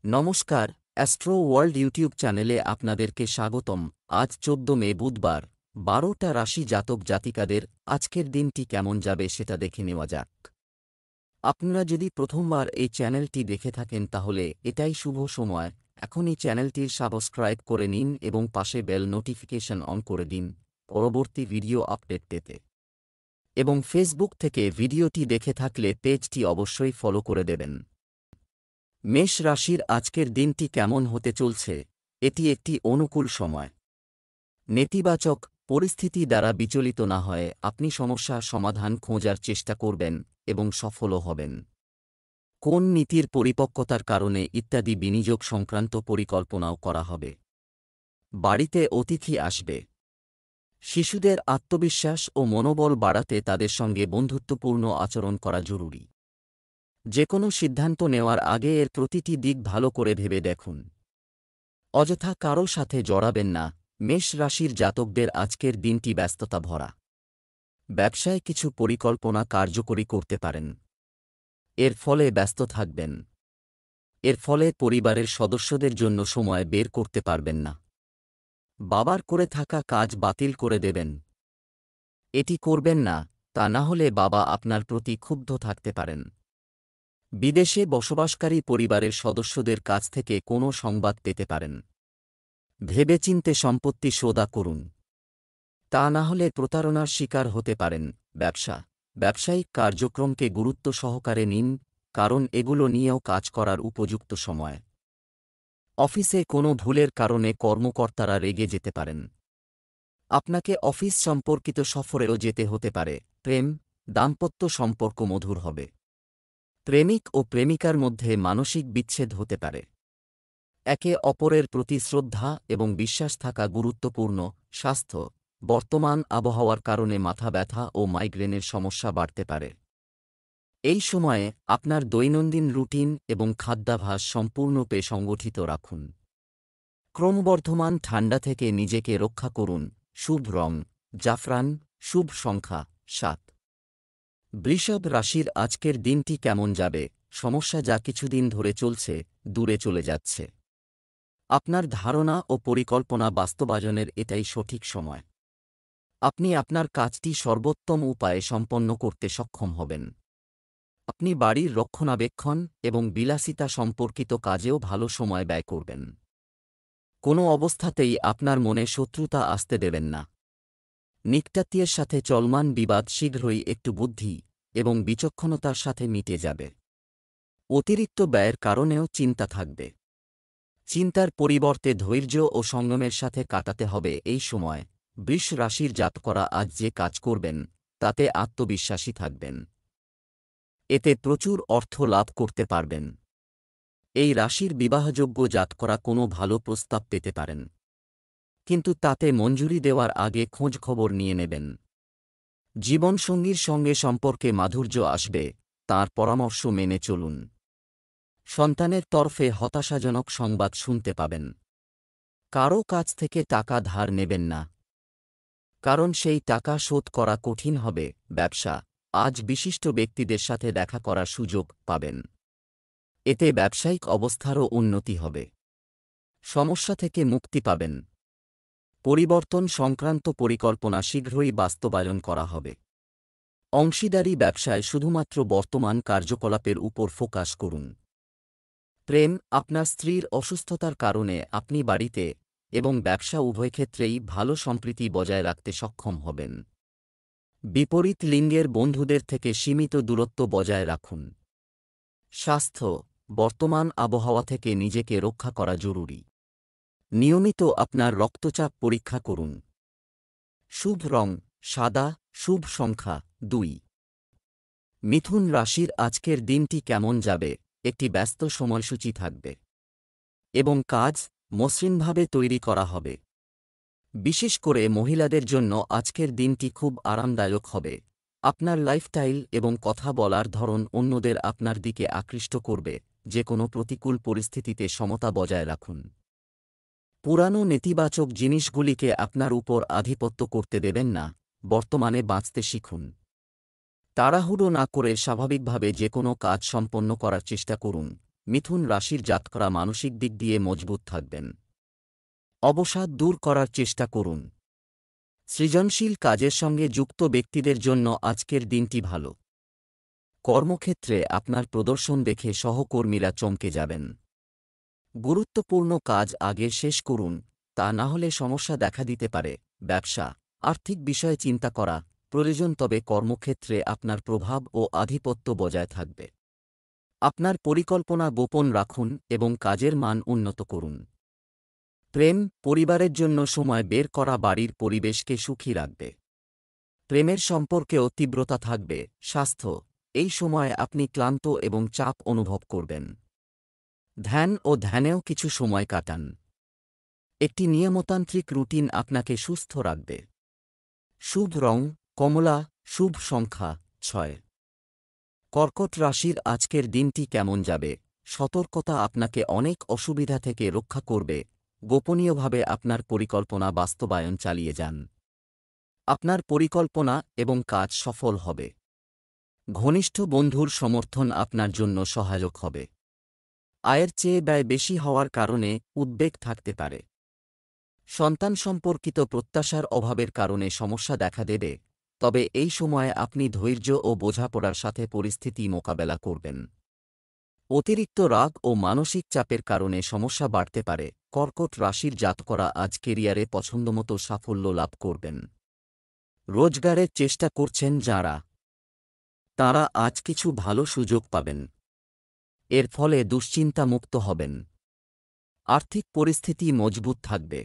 নমস্কার, astro world YouTube চ্যানেলে আপনাদেরকে স্বাগতম। আজ ১৪ মে বুধবার, ১২টা রাশি জাতক জাতিকাদের আজকের দিনটি কেমন যাবে সেটা দেখে নেওয়া যাক। আপনারা যদি প্রথমবার এই চ্যানেলটি দেখে থাকেন তাহলে এটাই শুভ সময়। এখনই চ্যানেলটির সাবস্ক্রাইব করে নিন এবং পাশে বেল নোটিফিকেশন অন করে দিন পরবর্তী ভিডিও আপডেট পেতে। এবং ফেসবুক থেকে ভিডিওটি দেখে থাকলে পেজটি অবশ্যই ফলো করে দেবেন। মেষ রাশির আজকের দিনটি কেমন হতে চলছে? এটি একটি অনুকূল সময়। নেতিবাচক পরিস্থিতি দ্বারা বিচলিত না হয়ে আপনি সমস্যার সমাধান খোঁজার চেষ্টা করবেন এবং সফলও হবেন। কোন নীতির পরিপক্কতার কারণে ইত্যাদি বিনিয়োগ সংক্রান্ত পরিকল্পনাও করা হবে। বাড়িতে অতিথি আসবে। শিশুদের আত্মবিশ্বাস ও মনোবল বাড়াতে তাদের সঙ্গে বন্ধুত্বপূর্ণ আচরণ করা জরুরি। যেকোনো সিদ্ধান্ত নেওয়ার আগে এর প্রতিটি দিক ভালো করে ভেবে দেখুন। অযথা কারো সাথে জড়াবেন না। মেষ রাশির জাতকদের আজকের দিনটি ব্যস্ততা ভরা। ব্যবসায় কিছু পরিকল্পনা কার্যকরী করতে পারেন। এর ফলে ব্যস্ত থাকবেন। এর ফলে পরিবারের সদস্যদের জন্য সময় বের করতে পারবেন না। বাবার করে থাকা কাজ বাতিল করে দেবেন। এটি করবেন না, তা না হলে বাবা আপনার প্রতি ক্ষুব্ধ থাকতে পারেন। বিদেশে বসবাসকারী পরিবারের সদস্যদের কাছ থেকে কোনো সংবাদ পেতে পারেন। ভেবেচিন্তে সম্পত্তি সওদা করুন, তা না হলে প্রতারণার শিকার হতে পারেন। ব্যবসায়িক কার্যক্রমকে গুরুত্ব সহকারে নিন, কারণ এগুলো নিয়েও কাজ করার উপযুক্ত সময়। অফিসে কোনো ভুলের কারণে কর্মকর্তারা রেগে যেতে পারেন। আপনাকে অফিস সম্পর্কিত সফরেও যেতে হতে পারে। দাম্পত্য সম্পর্ক মধুর হবে। প্রেমিক ও প্রেমিকার মধ্যে মানসিক বিচ্ছেদ হতে পারে। একে অপরের প্রতি শ্রদ্ধা এবং বিশ্বাস থাকা গুরুত্বপূর্ণ। স্বাস্থ্য, বর্তমান আবহাওয়ার কারণে মাথা ব্যথা ও মাইগ্রেনের সমস্যা বাড়তে পারে। এই সময়ে আপনার দৈনন্দিন রুটিন এবং খাদ্যাভ্যাস সম্পূর্ণরূপে সংগঠিত রাখুন। ক্রমবর্ধমান ঠান্ডা থেকে নিজেকে রক্ষা করুন। শুভ রং জাফরান, শুভ সংখ্যা ৭। বৃষভ রাশির আজকের দিনটি কেমন যাবে? সমস্যা যা কিছুদিন ধরে চলছে, দূরে চলে যাচ্ছে। আপনার ধারণা ও পরিকল্পনা বাস্তবায়নের এটাই সঠিক সময়। আপনি আপনার কাজটি সর্বোত্তম উপায়ে সম্পন্ন করতে সক্ষম হবেন। আপনি বাড়ির রক্ষণাবেক্ষণ এবং বিলাসিতা সম্পর্কিত কাজেও ভালো সময় ব্যয় করবেন। কোনো অবস্থাতেই আপনার মনে শত্রুতা আসতে দেবেন না। নিকটাত্মীয়ের সাথে চলমান বিবাদ শীঘ্রই একটু বুদ্ধি এবং বিচক্ষণতার সাথে মিটে যাবে। অতিরিক্ত ব্যয়ের কারণেও চিন্তা থাকবে। চিন্তার পরিবর্তে ধৈর্য ও সংযমের সাথে কাটাতে হবে এই সময়। বৃষ রাশির জাতকরা আজ যে কাজ করবেন তাতে আত্মবিশ্বাসী থাকবেন। এতে প্রচুর অর্থ লাভ করতে পারবেন। এই রাশির বিবাহযোগ্য জাতকরা কোনো ভালো প্রস্তাব পেতে পারেন, কিন্তু তাতে মঞ্জুরি দেওয়ার আগে খোঁজখবর নিয়ে নেবেন। জীবনসঙ্গীর সঙ্গে সম্পর্কে মাধুর্য আসবে, তাঁর পরামর্শ মেনে চলুন। সন্তানের তরফে হতাশাজনক সংবাদ শুনতে পাবেন। কারও কাছ থেকে টাকা ধার নেবেন না, কারণ সেই টাকা শোধ করা কঠিন হবে। আজ বিশিষ্ট ব্যক্তিদের সাথে দেখা করার সুযোগ পাবেন। এতে ব্যবসায়িক অবস্থারও উন্নতি হবে। সমস্যা থেকে মুক্তি পাবেন। পরিবর্তন সংক্রান্ত পরিকল্পনা শীঘ্রই বাস্তবায়ন করা হবে। অংশীদারি ব্যবসায় শুধুমাত্র বর্তমান কার্যকলাপের উপর ফোকাস করুন। আপনার স্ত্রীর অসুস্থতার কারণে আপনি বাড়িতে এবং ব্যবসা উভয় ক্ষেত্রেই ভালো সম্প্রীতি বজায় রাখতে সক্ষম হবেন। বিপরীত লিঙ্গের বন্ধুদের থেকে সীমিত দূরত্ব বজায় রাখুন। স্বাস্থ্য, বর্তমান আবহাওয়া থেকে নিজেকে রক্ষা করা জরুরি। নিয়মিত আপনার রক্তচাপ পরীক্ষা করুন। শুভ রং সাদা, শুভ সংখ্যা ২। মিথুন রাশির আজকের দিনটি কেমন যাবে? একটি ব্যস্ত সময়সূচি থাকবে এবং কাজ মসৃণভাবে তৈরি করা হবে। বিশেষ করে মহিলাদের জন্য আজকের দিনটি খুব আরামদায়ক হবে। আপনার লাইফস্টাইল এবং কথা বলার ধরন অন্যদের আপনার দিকে আকৃষ্ট করবে। যে কোনো প্রতিকূল পরিস্থিতিতে সমতা বজায় রাখুন। পুরানো নেতিবাচক জিনিসগুলিকে আপনার উপর আধিপত্য করতে দেবেন না। বর্তমানে বাঁচতে শিখুন। তাড়াহুড়ো না করে স্বাভাবিকভাবে যে কোনো কাজ সম্পন্ন করার চেষ্টা করুন। মিথুন রাশির জাতকরা মানসিক দিক দিয়ে মজবুত থাকবেন। অবসাদ দূর করার চেষ্টা করুন। সৃজনশীল কাজের সঙ্গে যুক্ত ব্যক্তিদের জন্য আজকের দিনটি ভালো। কর্মক্ষেত্রে আপনার প্রদর্শন দেখে সহকর্মীরা চমকে যাবেন। গুরুত্বপূর্ণ কাজ আগে শেষ করুন, তা না হলে সমস্যা দেখা দিতে পারে। ব্যবসা, আর্থিক বিষয়ে চিন্তা করা প্রয়োজন, তবে কর্মক্ষেত্রে আপনার প্রভাব ও আধিপত্য বজায় থাকবে। আপনার পরিকল্পনা গোপন রাখুন এবং কাজের মান উন্নত করুন। প্রেম, পরিবারের জন্য সময় বের করা বাড়ির পরিবেশকে সুখী রাখবে। প্রেমের সম্পর্কেও তীব্রতা থাকবে। স্বাস্থ্য, এই সময়ে আপনি ক্লান্ত এবং চাপ অনুভব করবেন। ধ্যান ও ধ্যানেও কিছু সময় কাটান। একটি নিয়মতান্ত্রিক রুটিন আপনাকে সুস্থ রাখবে। শুভ রং কমলা, শুভ সংখ্যা 6। কর্কট রাশির আজকের দিনটি কেমন যাবে? সতর্কতা আপনাকে অনেক অসুবিধা থেকে রক্ষা করবে। গোপনীয়ভাবে আপনার পরিকল্পনা বাস্তবায়ন চালিয়ে যান। আপনার পরিকল্পনা এবং কাজ সফল হবে। ঘনিষ্ঠ বন্ধুর সমর্থন আপনার জন্য সহায়ক হবে। আয়ের চেয়ে ব্যয় বেশি হওয়ার কারণে উদ্বেগ থাকতে পারে। সন্তান সম্পর্কিত প্রত্যাশার অভাবের কারণে সমস্যা দেখা দেবে, তবে এই সময়ে আপনি ধৈর্য ও বোঝাপড়ার সাথে পরিস্থিতি মোকাবেলা করবেন। অতিরিক্ত রাগ ও মানসিক চাপের কারণে সমস্যা বাড়তে পারে। কর্কট রাশির জাতকরা আজ কেরিয়ারে পছন্দমতো সাফল্য লাভ করবেন। রোজগারের চেষ্টা করছেন যাঁরা, তাঁরা আজ কিছু ভালো সুযোগ পাবেন। এর ফলে দুশ্চিন্তামুক্ত হবেন। আর্থিক পরিস্থিতি মজবুত থাকবে।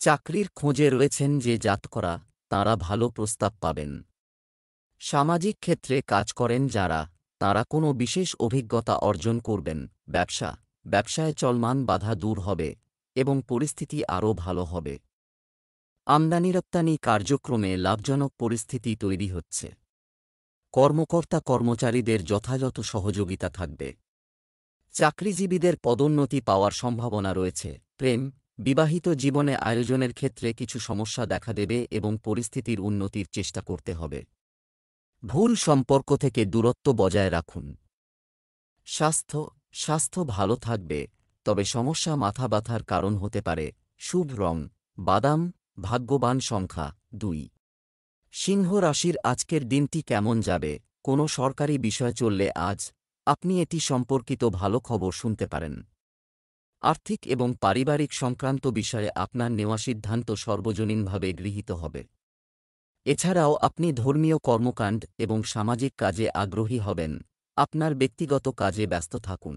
চাকরির খোঁজে রয়েছেন যে জাতকরা, তাঁরা ভালো প্রস্তাব পাবেন। সামাজিক ক্ষেত্রে কাজ করেন যাঁরা, তাঁরা কোনো বিশেষ অভিজ্ঞতা অর্জন করবেন। ব্যবসায় চলমান বাধা দূর হবে এবং পরিস্থিতি আরও ভালো হবে। আমদানি রপ্তানি কার্যক্রমে লাভজনক পরিস্থিতি তৈরি হচ্ছে। কর্মকর্তা কর্মচারীদের যথাযথ সহযোগিতা থাকবে। চাকরিজীবীদের পদোন্নতি পাওয়ার সম্ভাবনা রয়েছে। প্রেম, বিবাহিত জীবনে আয়োজনের ক্ষেত্রে কিছু সমস্যা দেখা দেবে এবং পরিস্থিতির উন্নতির চেষ্টা করতে হবে। ভুল সম্পর্ক থেকে দূরত্ব বজায় রাখুন। স্বাস্থ্য ভালো থাকবে, তবে সমস্যা মাথা ব্যথার কারণ হতে পারে। শুভ রং বাদাম, ভাগ্যবান সংখ্যা 2। সিংহ রাশির আজকের দিনটি কেমন যাবে? কোনো সরকারি বিষয় চললে আজ আপনি এটি সম্পর্কিত ভালো খবর শুনতে পারেন। আর্থিক এবং পারিবারিক সংক্রান্ত বিষয়ে আপনার নেওয়া সিদ্ধান্ত সর্বজনীনভাবে গৃহীত হবে। এছাড়াও আপনি ধর্মীয় কর্মকাণ্ড এবং সামাজিক কাজে আগ্রহী হবেন। আপনার ব্যক্তিগত কাজে ব্যস্ত থাকুন।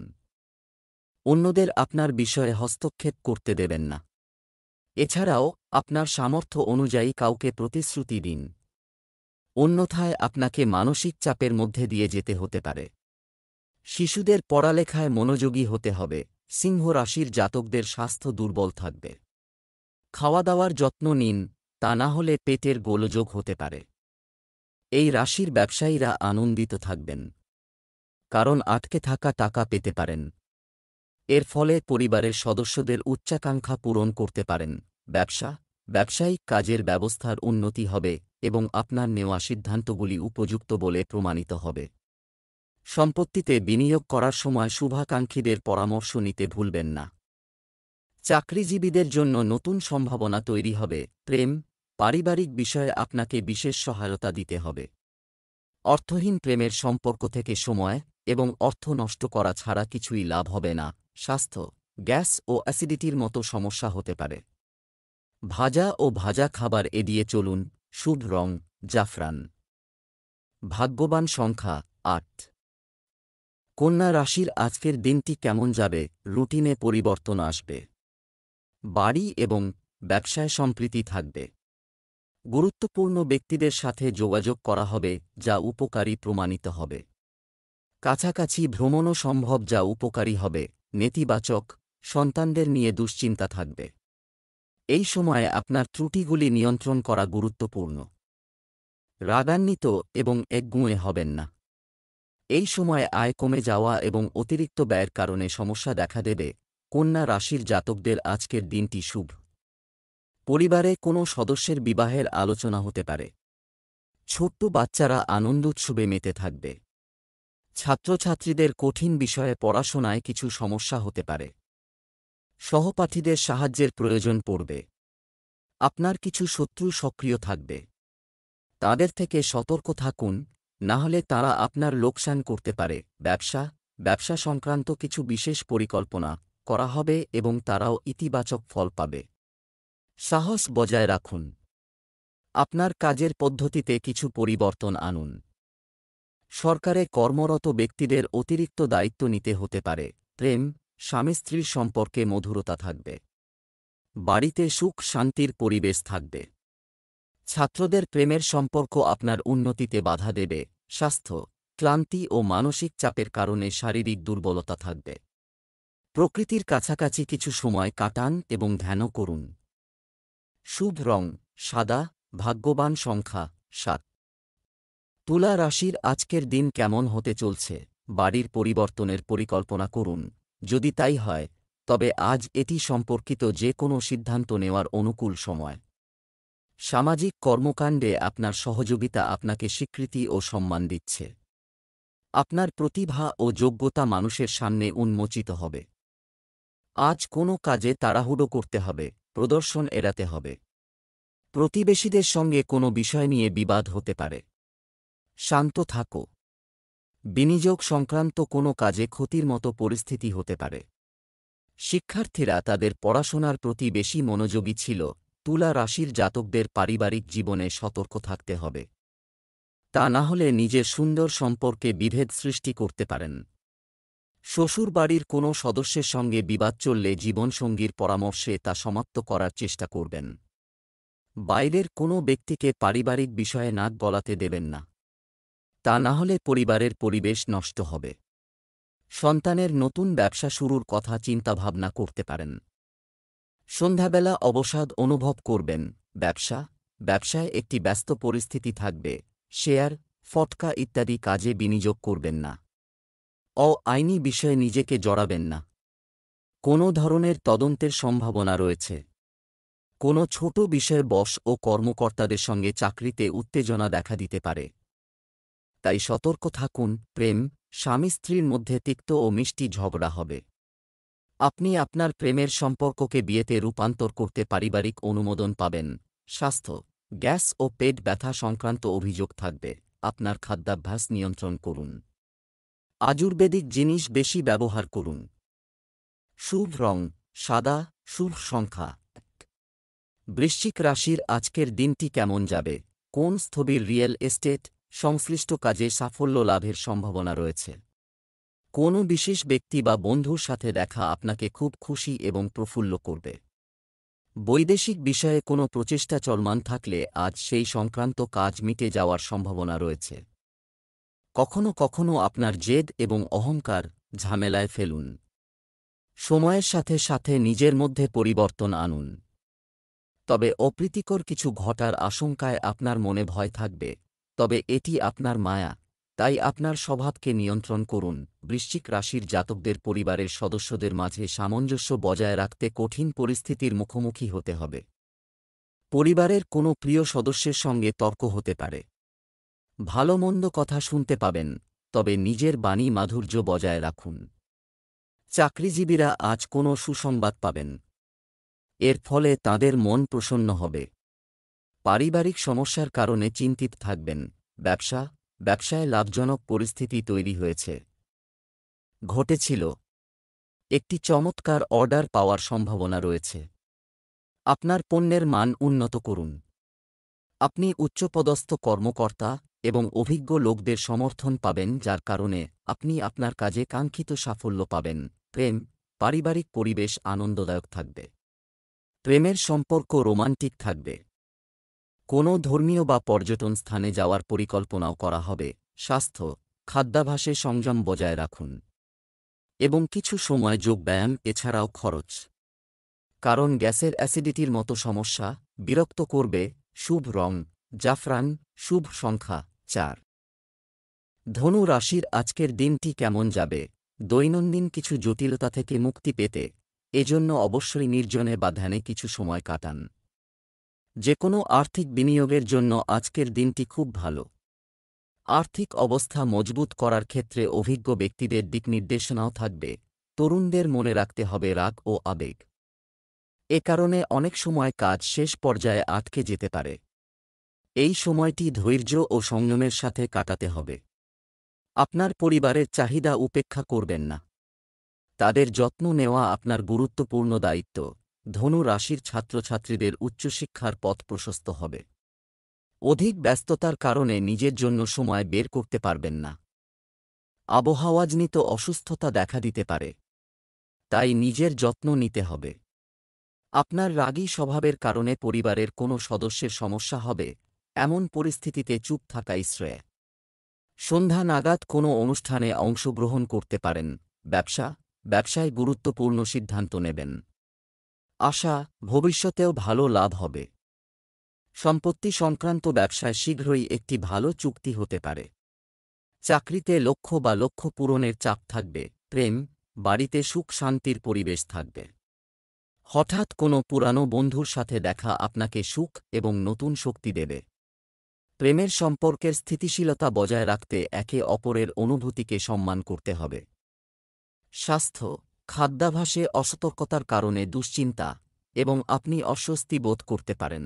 অন্যদের আপনার বিষয়ে হস্তক্ষেপ করতে দেবেন না। এছাড়াও আপনার সামর্থ্য অনুযায়ী কাউকে প্রতিশ্রুতি দিন, অন্যথায় আপনাকে মানসিক চাপের মধ্যে দিয়ে যেতে হতে পারে। শিশুদের পড়ালেখায় মনোযোগী হতে হবে। সিংহ রাশির জাতকদের স্বাস্থ্য দুর্বল থাকবে। খাওয়া দাওয়ার যত্ন নিন, তা না হলে পেটের গোলযোগ হতে পারে। এই রাশির ব্যবসায়ীরা আনন্দিত থাকবেন, কারণ আটকে থাকা টাকা পেতে পারেন। এর ফলে পরিবারের সদস্যদের উচ্চাকাঙ্ক্ষা পূরণ করতে পারেন। ব্যবসায়িক কাজের ব্যবস্থার উন্নতি হবে এবং আপনার নেওয়া সিদ্ধান্তগুলি উপযুক্ত বলে প্রমাণিত হবে। সম্পত্তিতে বিনিয়োগ করার সময় শুভাকাঙ্ক্ষীদের পরামর্শ নিতে ভুলবেন না। চাকরিজীবীদের জন্য নতুন সম্ভাবনা তৈরি হবে। প্রেম, পারিবারিক বিষয়ে আপনাকে বিশেষ সহায়তা দিতে হবে। অর্থহীন প্রেমের সম্পর্ক থেকে সময় এবং অর্থ নষ্ট করা ছাড়া কিছুই লাভ হবে না। স্বাস্থ্য, গ্যাস ও অ্যাসিডিটির মতো সমস্যা হতে পারে। ভাজা খাবার এড়িয়ে চলুন। শুভ রং জাফরান। ভাগ্যবান সংখ্যা 8। কন্যা রাশির আজকের দিনটি কেমন যাবে? রুটিনে পরিবর্তন আসবে। বাড়ি এবং ব্যবসায় সম্প্রীতি থাকবে। গুরুত্বপূর্ণ ব্যক্তিদের সাথে যোগাযোগ করা হবে, যা উপকারী প্রমাণিত হবে। কাছাকাছি ভ্রমণও সম্ভব, যা উপকারী হবে। নেতিবাচক, সন্তানদের নিয়ে দুশ্চিন্তা থাকবে। এই সময়ে আপনার ত্রুটিগুলি নিয়ন্ত্রণ করা গুরুত্বপূর্ণ। রাগান্বিত এবং একগুঁয়ে হবেন না। এই সময়ে আয় কমে যাওয়া এবং অতিরিক্ত ব্যয়ের কারণে সমস্যা দেখা দেবে। কন্যা রাশির জাতকদের আজকের দিনটি শুভ। পরিবারে কোনো সদস্যের বিবাহের আলোচনা হতে পারে। ছোট্ট বাচ্চারা আনন্দোৎসবে মেতে থাকবে। ছাত্রছাত্রীদের কঠিন বিষয়ে পড়াশোনায় কিছু সমস্যা হতে পারে। সহপাঠীদের সাহায্যের প্রয়োজন পড়বে। আপনার কিছু শত্রু সক্রিয় থাকবে। তাদের থেকে সতর্ক থাকুন, না হলে তারা আপনার লোকসান করতে পারে। ব্যবসা সংক্রান্ত কিছু বিশেষ পরিকল্পনা করা হবে এবং তারাও ইতিবাচক ফল পাবে। সাহস বজায় রাখুন। আপনার কাজের পদ্ধতিতে কিছু পরিবর্তন আনুন। সরকারে কর্মরত ব্যক্তিদের অতিরিক্ত দায়িত্ব নিতে হতে পারে। প্রেম, স্বামী স্ত্রীর সম্পর্কে মধুরতা থাকবে। বাড়িতে সুখ শান্তির পরিবেশ থাকবে। ছাত্রদের প্রেমের সম্পর্ক আপনার উন্নতিতে বাধা দেবে। স্বাস্থ্য, ক্লান্তি ও মানসিক চাপের কারণে শারীরিক দুর্বলতা থাকবে। প্রকৃতির কাছাকাছি কিছু সময় কাটান এবং ধ্যানও করুন। শুভ রং সাদা, ভাগ্যবান সংখ্যা 7। তুলা রাশির আজকের দিন কেমন হতে চলছে? বাড়ির পরিবর্তনের পরিকল্পনা করুন। যদি তাই হয়, তবে আজ এটি সম্পর্কিত যে কোনো সিদ্ধান্ত নেওয়ার অনুকূল সময়। সামাজিক কর্মকাণ্ডে আপনার সহযোগিতা আপনাকে স্বীকৃতি ও সম্মান দিচ্ছে। আপনার প্রতিভা ও যোগ্যতা মানুষের সামনে উন্মোচিত হবে। আজ কোনো কাজে তাড়াহুড়ো করতে হবে, প্রদর্শন এড়াতে হবে। প্রতিবেশীদের সঙ্গে কোনো বিষয় নিয়ে বিবাদ হতে পারে। শান্ত থাকো। বিনিয়োগ সংক্রান্ত কোনো কাজে ক্ষতির মতো পরিস্থিতি হতে পারে। শিক্ষার্থীরা তাদের পড়াশোনার প্রতি বেশি মনোযোগী ছিল। তুলা রাশির জাতকদের পারিবারিক জীবনে সতর্ক থাকতে হবে। তা না হলে নিজের সুন্দর সম্পর্কে বিভেদ সৃষ্টি করতে পারেন। শ্বশুরবাড়ির কোনো সদস্যের সঙ্গে বিবাদ চললে জীবনসঙ্গীর পরামর্শে তা সমাপ্ত করার চেষ্টা করবেন। বাইরের কোনো ব্যক্তিকে পারিবারিক বিষয়ে নাক গলাতে দেবেন না। তা না হলে পরিবারের পরিবেশ নষ্ট হবে। সন্তানের নতুন ব্যবসা শুরুর কথা চিন্তাভাবনা করতে পারেন। সন্ধ্যাবেলা অবসাদ অনুভব করবেন। ব্যবসায় একটি ব্যস্ত পরিস্থিতি থাকবে। শেয়ার, ফটকা ইত্যাদি কাজে বিনিয়োগ করবেন না। আইনি বিষয়ে নিজেকে জড়াবেন না। কোনো ধরনের তদন্তের সম্ভাবনা রয়েছে। কোনো ছোট বিষয়ে বস ও কর্মকর্তাদের সঙ্গে চাকরিতে উত্তেজনা দেখা দিতে পারে। তাই সতর্ক থাকুন। প্রেম, স্বামী স্ত্রীর মধ্যে তিক্ত ও মিষ্টি ঝগড়া হবে। আপনি আপনার প্রেমের সম্পর্ককে বিয়েতে রূপান্তর করতে পারিবারিক অনুমোদন পাবেন। স্বাস্থ্য, গ্যাস ও পেট ব্যথা সংক্রান্ত অভিযোগ থাকবে। আপনার খাদ্যাভ্যাস নিয়ন্ত্রণ করুন। আয়ুর্বেদিক জিনিস বেশি ব্যবহার করুন। শুভ রং সাদা, শুভ সংখ্যা 1। বৃশ্চিক রাশির আজকের দিনটি কেমন যাবে? কোন স্থবির রিয়েল এস্টেট সংশ্লিষ্ট কাজে সাফল্য লাভের সম্ভাবনা রয়েছে। কোনো বিশেষ ব্যক্তি বা বন্ধুর সাথে দেখা আপনাকে খুব খুশি এবং প্রফুল্ল করবে। বৈদেশিক বিষয়ে কোনো প্রচেষ্টা চলমান থাকলে আজ সেই সংক্রান্ত কাজ মিটে যাওয়ার সম্ভাবনা রয়েছে। কখনো কখনো আপনার জেদ এবং অহংকার ঝামেলায় ফেলুন। সময়ের সাথে সাথে নিজের মধ্যে পরিবর্তন আনুন। তবে অপ্রীতিকর কিছু ঘটার আশঙ্কায় আপনার মনে ভয় থাকবে, তবে এটি আপনার মায়া, তাই আপনার স্বভাবকে নিয়ন্ত্রণ করুন। বৃশ্চিক রাশির জাতকদের পরিবারের সদস্যদের মাঝে সামঞ্জস্য বজায় রাখতে কঠিন পরিস্থিতির মুখোমুখি হতে হবে। পরিবারের কোনো প্রিয় সদস্যের সঙ্গে তর্ক হতে পারে। ভালো মন্দ কথা শুনতে পাবেন, তবে নিজের বাণী মাধুর্য বজায় রাখুন। চাকরিজীবীরা আজ কোনো সুসংবাদ পাবেন। এর ফলে তাঁদের মন প্রসন্ন হবে। পারিবারিক সমস্যার কারণে চিন্তিত থাকবেন। ব্যবসায় লাভজনক পরিস্থিতি তৈরি হয়েছে। ঘটেছিল। একটি চমৎকার অর্ডার পাওয়ার সম্ভাবনা রয়েছে। আপনার পণ্যের মান উন্নত করুন। আপনি উচ্চপদস্থ কর্মকর্তা এবং অভিজ্ঞ লোকদের সমর্থন পাবেন, যার কারণে আপনি আপনার কাজে কাঙ্ক্ষিত সাফল্য পাবেন। প্রেম, পারিবারিক পরিবেশ আনন্দদায়ক থাকবে। প্রেমের সম্পর্ক রোমান্টিক থাকবে। কোনো ধর্মীয় বা পর্যটন স্থানে যাওয়ার পরিকল্পনাও করা হবে। স্বাস্থ্য, খাদ্যাভ্যাসে সংযম বজায় রাখুন এবং কিছু সময় যোগব্যায়াম এছাড়াও খরচ, কারণ গ্যাসের অ্যাসিডিটির মতো সমস্যা বিরক্ত করবে। শুভ রং জাফরান, শুভ সংখ্যা 4। ধনু রাশির আজকের দিনটি কেমন যাবে? দৈনন্দিন কিছু জটিলতা থেকে মুক্তি পেতে এজন্য অবশ্যই নির্জনে বা ধ্যানে কিছু সময় কাটান। যে কোনো আর্থিক বিনিয়োগের জন্য আজকের দিনটি খুব ভালো। আর্থিক অবস্থা মজবুত করার ক্ষেত্রে অভিজ্ঞ ব্যক্তিদের দিকনির্দেশনাও থাকবে। তরুণদের মনে রাখতে হবে রাগ ও আবেগ। এ কারণে অনেক সময় কাজ শেষ পর্যায়ে আটকে যেতে পারে। এই সময়টি ধৈর্য ও সংযমের সাথে কাটাতে হবে। আপনার পরিবারের চাহিদা উপেক্ষা করবেন না। তাদের যত্ন নেওয়া আপনার গুরুত্বপূর্ণ দায়িত্ব। ধনু রাশির ছাত্রছাত্রীদের উচ্চশিক্ষার পথ প্রশস্ত হবে। অধিক ব্যস্ততার কারণে নিজের জন্য সময় বের করতে পারবেন না। আবহাওয়াজনিত অসুস্থতা দেখা দিতে পারে, তাই নিজের যত্ন নিতে হবে। আপনার রাগী স্বভাবের কারণে পরিবারের কোনো সদস্যের সমস্যা হবে, এমন পরিস্থিতিতে চুপ থাকাই শ্রেয়। সন্ধ্যা নাগাদ কোনো অনুষ্ঠানে অংশগ্রহণ করতে পারেন। ব্যবসায় গুরুত্বপূর্ণ সিদ্ধান্ত নেবেন। আশা, ভবিষ্যতেও ভালো লাভ হবে। সম্পত্তি সংক্রান্ত ব্যবসায় শীঘ্রই একটি ভালো চুক্তি হতে পারে। চাকরিতে লক্ষ্য বা লক্ষ্য পূরণের চাপ থাকবে। প্রেম, বাড়িতে সুখ শান্তির পরিবেশ থাকবে। হঠাৎ কোনো পুরানো বন্ধুর সাথে দেখা আপনাকে সুখ এবং নতুন শক্তি দেবে। প্রেমের সম্পর্কের স্থিতিশীলতা বজায় রাখতে একে অপরের অনুভূতিকে সম্মান করতে হবে। স্বাস্থ্য, খাদ্যাভ্যাসে অসতর্কতার কারণে দুশ্চিন্তা এবং আপনি অস্বস্তি বোধ করতে পারেন।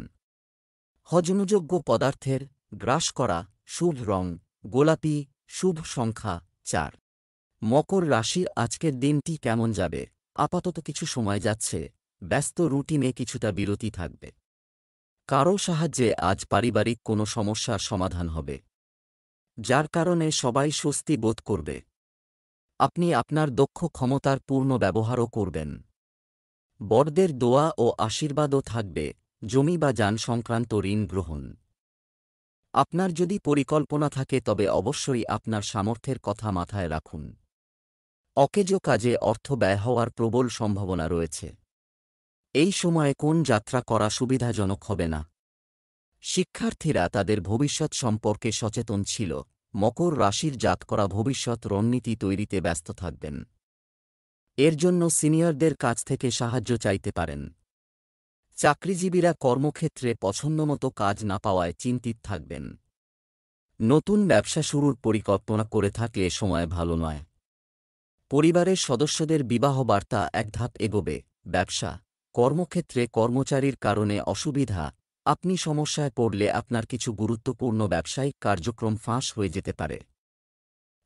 হজমযোগ্য পদার্থের গ্রাস করা। শুভ রং গোলাপি। শুভ সংখ্যা 4। মকর রাশির আজকের দিনটি কেমন যাবে? আপাতত কিছু সময় যাচ্ছে, ব্যস্ত রুটিনে কিছুটা বিরতি থাকবে। কারও সাহায্যে আজ পারিবারিক কোনো সমস্যার সমাধান হবে, যার কারণে সবাই স্বস্তি বোধ করবে। আপনি আপনার দক্ষ ক্ষমতার পূর্ণ ব্যবহারও করবেন। বড়দের দোয়া ও আশীর্বাদও থাকবে। জমি বা যান সংক্রান্ত ঋণ গ্রহণ। আপনার যদি পরিকল্পনা থাকে তবে অবশ্যই আপনার সামর্থ্যের কথা মাথায় রাখুন। অকেজ কাজে অর্থ ব্যয় হওয়ার প্রবল সম্ভাবনা রয়েছে। এই সময়ে কোন যাত্রা করা সুবিধাজনক হবে না। শিক্ষার্থীরা তাদের ভবিষ্যৎ সম্পর্কে সচেতন ছিল। মকর রাশির জাতকরা ভবিষ্যৎ রণনীতি তৈরিতে ব্যস্ত থাকবেন। এর জন্য সিনিয়রদের কাছ থেকে সাহায্য চাইতে পারেন। চাকরিজীবীরা কর্মক্ষেত্রে পছন্দমতো কাজ না পাওয়ায় চিন্তিত থাকবেন। নতুন ব্যবসা শুরুর পরিকল্পনা করে থাকলে সময় ভালো নয়। পরিবারের সদস্যদের বিবাহ বার্তা এক ধাপ এগোবে। ব্যবসা, কর্মক্ষেত্রে কর্মচারীর কারণে অসুবিধা। আপনি সমস্যায় পড়লে আপনার কিছু গুরুত্বপূর্ণ ব্যবসায়িক কার্যক্রম ফাঁস হয়ে যেতে পারে।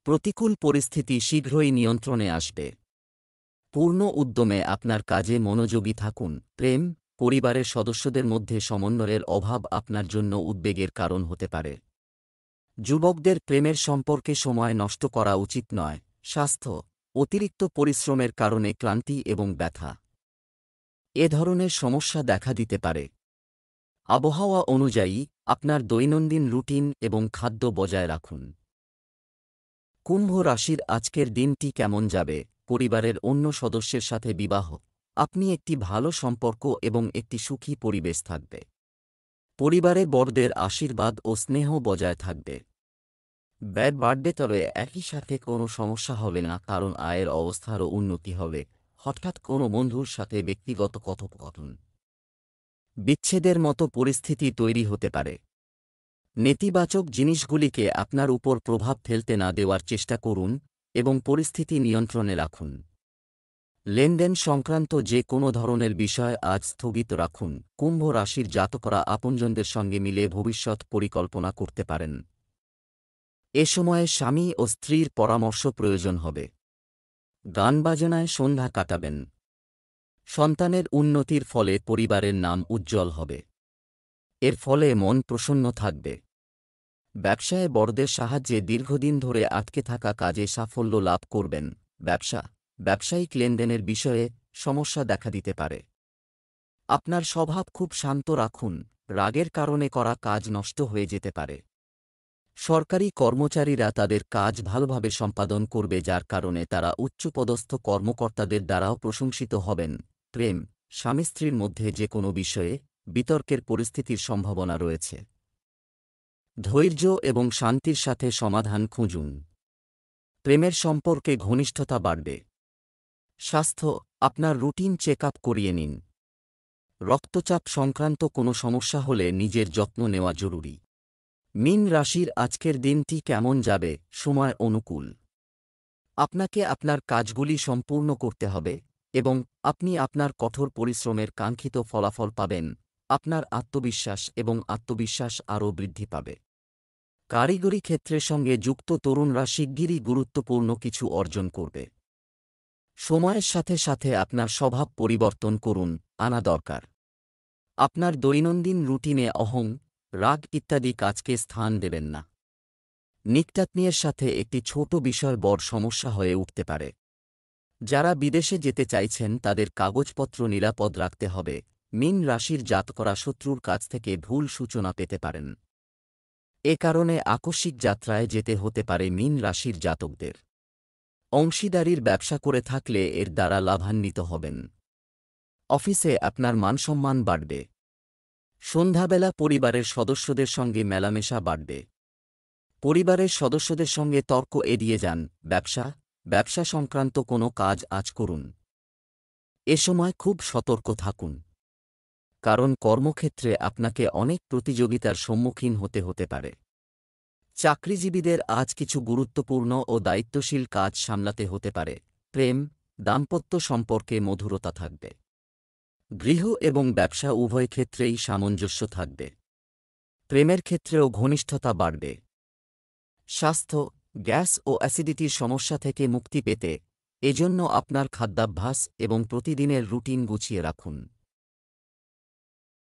প্রতিকূল পরিস্থিতি শীঘ্রই নিয়ন্ত্রণে আসবে। পূর্ণ উদ্যমে আপনার কাজে মনোযোগী থাকুন। প্রেম, পরিবারের সদস্যদের মধ্যে সমন্বয়ের অভাব আপনার জন্য উদ্বেগের কারণ হতে পারে। যুবকদের প্রেমের সম্পর্কে সময় নষ্ট করা উচিত নয়। স্বাস্থ্য, অতিরিক্ত পরিশ্রমের কারণে ক্লান্তি এবং ব্যথা, এ ধরনের সমস্যা দেখা দিতে পারে। আবহাওয়া অনুযায়ী আপনার দৈনন্দিন রুটিন এবং খাদ্য বজায় রাখুন। কুম্ভ রাশির আজকের দিনটি কেমন যাবে? পরিবারের অন্য সদস্যের সাথে বিবাহ। আপনি একটি ভালো সম্পর্ক এবং একটি সুখী পরিবেশ থাকবে। পরিবারে বড়দের আশীর্বাদ ও স্নেহ বজায় থাকবে। ব্যয় বাড়বে, তবে একই সাথে কোনো সমস্যা হবে না, কারণ আয়ের অবস্থারও উন্নতি হবে। হঠাৎ কোনো বন্ধুর সাথে ব্যক্তিগত কথোপকথন, বিচ্ছেদের মতো পরিস্থিতি তৈরি হতে পারে। নেতিবাচক জিনিসগুলিকে আপনার উপর প্রভাব ফেলতে না দেওয়ার চেষ্টা করুন এবং পরিস্থিতি নিয়ন্ত্রণে রাখুন। লেনদেন সংক্রান্ত যে কোনো ধরনের বিষয় আজ স্থগিত রাখুন। কুম্ভ রাশির জাতকরা আপনজনদের সঙ্গে মিলে ভবিষ্যৎ পরিকল্পনা করতে পারেন। এ সময়ে স্বামী ও স্ত্রীর পরামর্শ প্রয়োজন হবে। গান বাজনায় সন্ধ্যা কাটাবেন। সন্তানের উন্নতির ফলে পরিবারের নাম উজ্জ্বল হবে। এর ফলে মন প্রসন্ন থাকবে। ব্যবসায় বড়দের সাহায্যে দীর্ঘদিন ধরে আটকে থাকা কাজে সাফল্য লাভ করবেন। ব্যবসায়িক লেনদেনের বিষয়ে সমস্যা দেখা দিতে পারে। আপনার স্বভাব খুব শান্ত রাখুন, রাগের কারণে করা কাজ নষ্ট হয়ে যেতে পারে। সরকারি কর্মচারীরা তাদের কাজ ভালোভাবে সম্পাদন করবে, যার কারণে তারা উচ্চপদস্থ কর্মকর্তাদের দ্বারাও প্রশংসিত হবেন। প্রেম, স্বামী স্ত্রীর মধ্যে যে কোনো বিষয়ে বিতর্কের পরিস্থিতির সম্ভাবনা রয়েছে। ধৈর্য এবং শান্তির সাথে সমাধান খুঁজুন। প্রেমের সম্পর্কে ঘনিষ্ঠতা বাড়বে। স্বাস্থ্য, আপনার রুটিন চেক আপ করিয়ে নিন। রক্তচাপ সংক্রান্ত কোনো সমস্যা হলে নিজের যত্ন নেওয়া জরুরি। মীন রাশির আজকের দিনটি কেমন যাবে? সময় অনুকূল। আপনাকে আপনার কাজগুলি সম্পূর্ণ করতে হবে এবং আপনি আপনার কঠোর পরিশ্রমের কাঙ্ক্ষিত ফলাফল পাবেন। আপনার আত্মবিশ্বাস আরও বৃদ্ধি পাবে। কারিগরি ক্ষেত্রের সঙ্গে যুক্ত তরুণরা শিগগিরই গুরুত্বপূর্ণ কিছু অর্জন করবে। সময়ের সাথে সাথে আপনার স্বভাব পরিবর্তন করুন, আনা দরকার। আপনার দৈনন্দিন রুটিনে রাগ ইত্যাদি কাজকে স্থান দেবেন না। নিকটাত্মীয়ের সাথে একটি ছোট বিষয় বড় সমস্যা হয়ে উঠতে পারে। যারা বিদেশে যেতে চাইছেন তাদের কাগজপত্র নিরাপদ রাখতে হবে। মীন রাশির জাতকরা শত্রুর কাছ থেকে ভুল সূচনা পেতে পারেন। এ কারণে আকস্মিক যাত্রায় যেতে হতে পারে মীন রাশির জাতকদের। অংশীদারির ব্যবসা করে থাকলে এর দ্বারা লাভান্বিত হবেন। অফিসে আপনার মানসম্মান বাড়বে। সন্ধ্যাবেলা পরিবারের সদস্যদের সঙ্গে মেলামেশা বাড়বে। পরিবারের সদস্যদের সঙ্গে তর্ক এড়িয়ে যান। ব্যবসা সংক্রান্ত কোনো কাজ আজ করুন। এ সময় খুব সতর্ক থাকুন, কারণ কর্মক্ষেত্রে আপনাকে অনেক প্রতিযোগিতার সম্মুখীন হতে পারে। চাকরিজীবীদের আজ কিছু গুরুত্বপূর্ণ ও দায়িত্বশীল কাজ সামলাতে হতে পারে। দাম্পত্য সম্পর্কে মধুরতা থাকবে। গৃহ এবং ব্যবসা উভয় ক্ষেত্রেই সামঞ্জস্য থাকবে। প্রেমের ক্ষেত্রেও ঘনিষ্ঠতা বাড়বে। স্বাস্থ্য, গ্যাস ও অ্যাসিডিটির সমস্যা থেকে মুক্তি পেতে এজন্য আপনার খাদ্যাভ্যাস এবং প্রতিদিনের রুটিন গুছিয়ে রাখুন।